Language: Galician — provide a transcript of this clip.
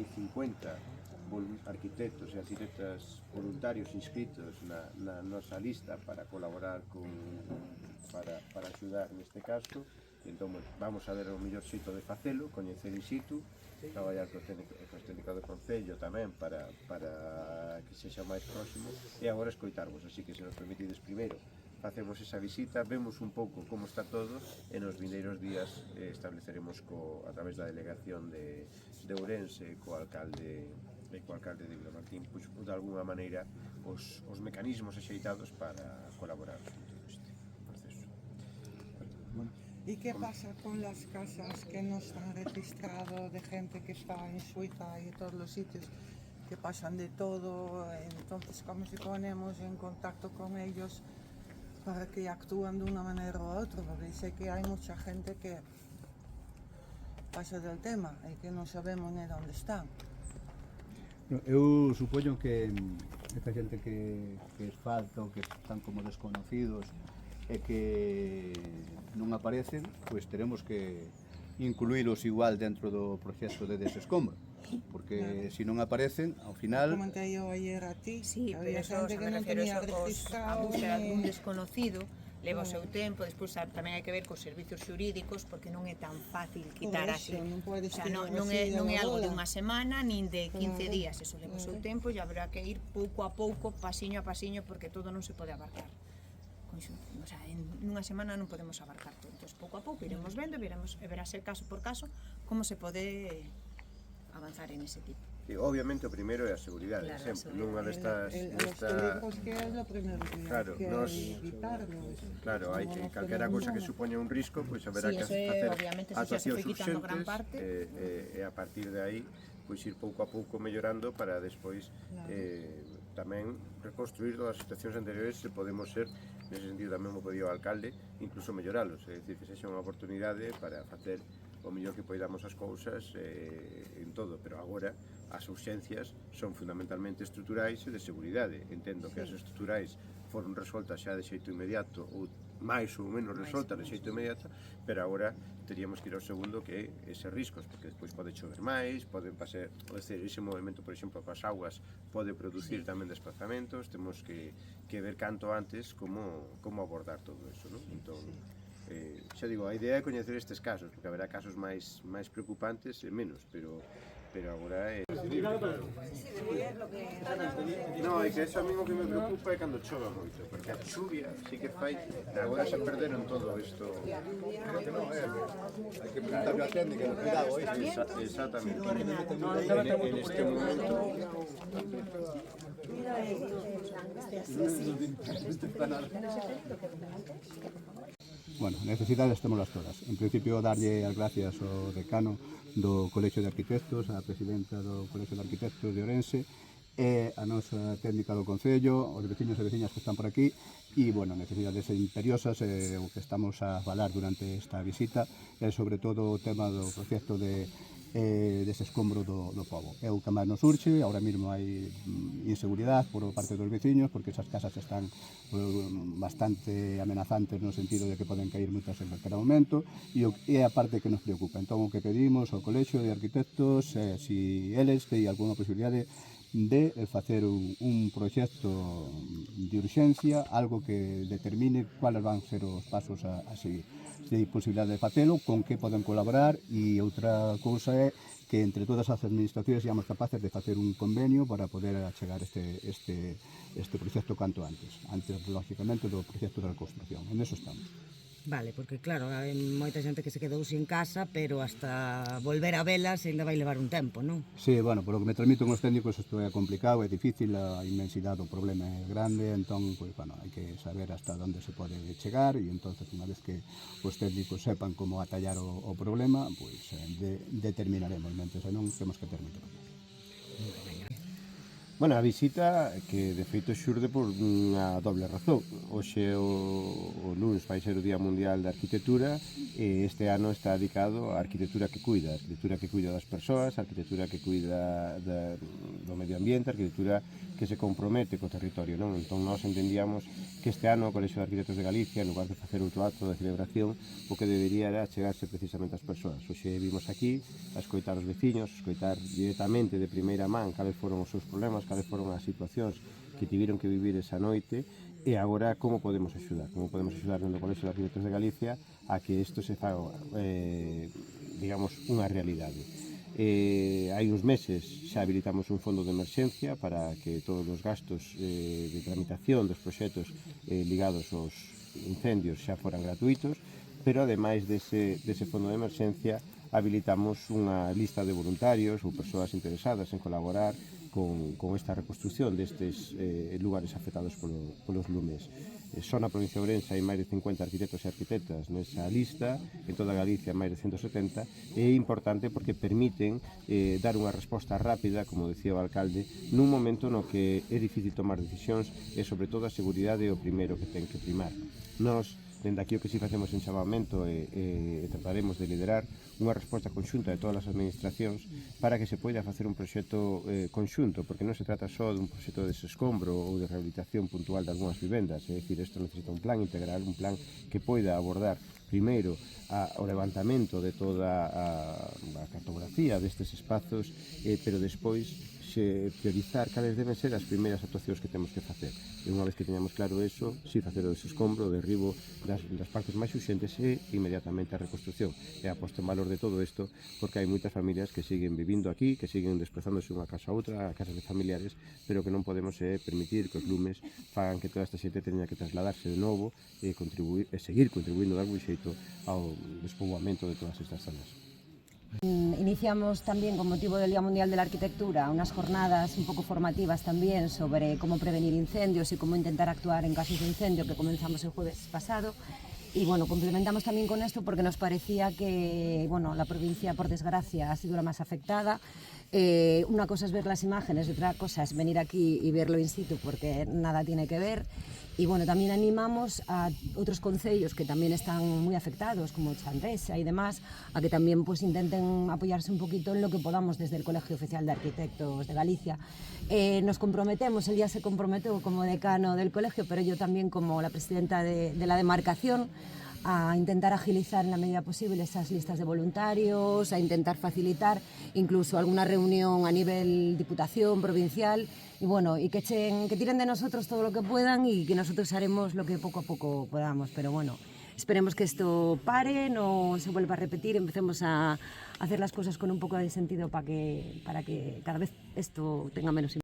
hai 50 arquitectos e arquitectas voluntarios inscritos na nosa lista para colaborar para axudar neste caso. Entón, vamos a ver o mellor xeito de facelo, coñecer in situ, traballar cos técnicos do Concello tamén para que sexa máis próximo, e agora escoitarvos. Así que, se nos permitides, primeiro facemos esa visita, vemos un pouco como está todo, e nos vindeiros días estableceremos a través da delegación de Ourense co alcalde de Vilamartín, pois, de alguna maneira, os mecanismos axeitados para colaborar en todo este proceso. ¿Y qué pasa con las casas que no están registradas, de gente que está en Suiza y en todos los sitios, que pasan de todo? Entonces, ¿cómo se ponemos en contacto con ellos para que actúen de una manera u otra? Porque sé que hay mucha gente que pasa del tema y que no sabemos ni dónde están. Eu supoño que esta xente que falta ou que están como desconocidos e que non aparecen, pois teremos que incluílos igual dentro do proceso de desescombro, porque se non aparecen, ao final... Comenté yo ayer a ti, Sí, pero había eso, gente que non tenía a registrado búsqueda dun ni... desconocido leva o seu tempo, despois tamén hai que ver cos servicios xurídicos, porque non é tan fácil quitar así. Non podes non é algo de unha semana nin de 15 días, eso leva o seu tempo e haberá que ir pouco a pouco, pasiño a pasiño, porque todo non se pode abarcar. O sea, en unha semana non podemos abarcar todo, entón pouco a pouco iremos vendo e verase caso por caso como se pode avanzar en ese tipo. E, obviamente, o primeiro é a seguridade, Claro, sempre. Nunha destas... Los teléfonos que es lo primero que Claro, hay nos... que evitarlo. Claro, hai que calquera cousa que supoña un risco, pois haberá Sí, que eso é, facer obviamente, eso xa se actuacións foi quitando gran urxentes parte. e a partir de aí pois ir pouco a pouco mellorando para despois tamén reconstruir todas as situacións anteriores, se podemos ser, nese sentido tamén o pediu o alcalde, incluso melloralos, é dicir, que sexa unha oportunidade para facer o mellor que poidamos as cousas en todo, pero agora as urxencias son fundamentalmente estruturais e de seguridade. Entendo que as estruturais foron resoltas xa de xeito inmediato ou máis ou menos resoltas de xeito inmediato, pero agora teríamos que ir ao segundo, que é ese riscos, porque despois pode chover máis, poden pasar, ese movimento, por exemplo, coas augas pode producir tamén desplazamentos, temos que ver canto antes como abordar todo eso, non? Entón, xa digo, a idea é coñecer estes casos, porque haberá casos máis preocupantes e menos, pero agora é... Non, é que eso a mí o que me preocupa é cando chova moito, porque a chuvia sí que fai, agora se perderon todo isto. Creo que non, hai que preguntarle a técnica, cuidado, Exactamente. En este momento... Bueno, necesidades temolas todas. En principio, darlle as gracias ao decano do Colexio de Arquitectos, á presidenta do Colexio de Arquitectos de Ourense, e a nosa técnica do Concello, os veciños e veciñas que están por aquí, e, bueno, necesidades imperiosas, o que estamos a falar durante esta visita, é sobre todo o tema do proxecto dese escombro do pobo. É o que máis nos urxe, ahora mesmo hai inseguridade por parte dos veciños, porque esas casas están bastante amenazantes no sentido de que poden caer moitas en calquera momento, e é a parte que nos preocupa. Entón, o que pedimos ao Colexio de Arquitectos é se eles teñen alguna posibilidade de facer un proxecto de urxencia, algo que determine cuáles van ser os pasos a seguir. Se hai posibilidade de facelo, con que poden colaborar, e outra cousa é que entre todas as administracións seamos capaces de facer un convenio para poder achegar este proxecto canto antes, lógicamente, do proxecto de reconstrucción. En eso estamos. Vale, porque claro, hai moita xente que se quedou sin casa, pero hasta volver a velas ainda vai levar un tempo, non? Sí, bueno, por lo que me transmiten os técnicos isto é complicado, é difícil, a inmensidade do problema é grande, entón, pois, bueno, hai que saber hasta onde se pode chegar, e entonces, unha vez que os técnicos sepan como atallar o problema, pois determinaremos, mentre senón temos que ter moito. Bueno, a visita que de feito xurde por unha doble razón. Hoxe o lunes vai ser o Día Mundial da Arquitectura e este ano está dedicado á arquitectura que cuida das persoas, a arquitectura que cuida do medio ambiente, a arquitectura que se compromete co territorio, non? Entón nós entendíamos que este ano o Colexio de Arquitectos de Galicia, en lugar de facer outro acto de celebración, o que debería era chegarse precisamente ás persoas. Hoxe vimos aquí a escoitar os veciños, escoitar directamente de primeira man cales foron os seus problemas, cales foron as situacións que tiveron que vivir esa noite e agora como podemos axudar no Colexio de Arquitectos de Galicia a que isto se faga digamos unha realidade. Hai uns meses xa habilitamos un fondo de emerxencia para que todos os gastos de tramitación dos proxectos ligados aos incendios xa foran gratuitos, pero ademais dese fondo de emerxencia habilitamos unha lista de voluntarios ou persoas interesadas en colaborar con esta reconstrucción destes lugares afectados polos lumes. Só na provincia de Ourense hai máis de 50 arquitectos e arquitectas nesa lista, en toda Galicia máis de 170, e é importante porque permiten dar unha resposta rápida, como decía o alcalde, nun momento no que é difícil tomar decisións e sobre todo a seguridade é o primeiro que ten que primar. Nós, dende aquí o que si facemos en chamamento e trataremos de liderar unha resposta conxunta de todas as administracións para que se poida facer un proxecto conxunto, porque non se trata só dun proxecto de desescombro ou de rehabilitación puntual de algunhas vivendas, é dicir, isto necesita un plan integral, un plan que poida abordar primeiro o levantamento de toda a cartografía destes espazos, pero despois priorizar cales deben ser as primeiras actuacións que temos que facer. E unha vez que teñamos claro eso, si facer o desescombro, o derribo das partes máis urxentes e inmediatamente a reconstrucción. E a posto en valor de todo isto, porque hai moitas familias que siguen vivindo aquí, que siguen desplazándose unha casa a outra, a casas de familiares, pero que non podemos permitir que os lumes fagan que toda esta xente teña que trasladarse de novo e seguir contribuindo de algún xeito ao despoboamento de todas estas zonas. Iniciamos también con motivo del Día Mundial de la Arquitectura unas jornadas un poco formativas también sobre cómo prevenir incendios y cómo intentar actuar en casos de incendio que comenzamos el jueves pasado. Y bueno, complementamos también con esto porque nos parecía que bueno, la provincia, por desgracia, ha sido la más afectada. Una cosa es ver las imágenes y otra cosa es venir aquí y verlo in situ porque nada tiene que ver. Y bueno, también animamos a otros concellos que también están muy afectados, como Chandresa y demás, a que también pues intenten apoyarse un poquito en lo que podamos desde el Colegio Oficial de Arquitectos de Galicia. Nos comprometemos, él ya se comprometió como decano del colegio, pero yo también como la presidenta de la demarcación, a intentar agilizar en la medida posible esas listas de voluntarios, a intentar facilitar incluso alguna reunión a nivel diputación, provincial, y bueno, y que tiren de nosotros todo lo que puedan y que nosotros haremos lo que poco a poco podamos, pero bueno, esperemos que esto pare, no se vuelva a repetir, empecemos a hacer las cosas con un poco de sentido para que cada vez esto tenga menos impacto.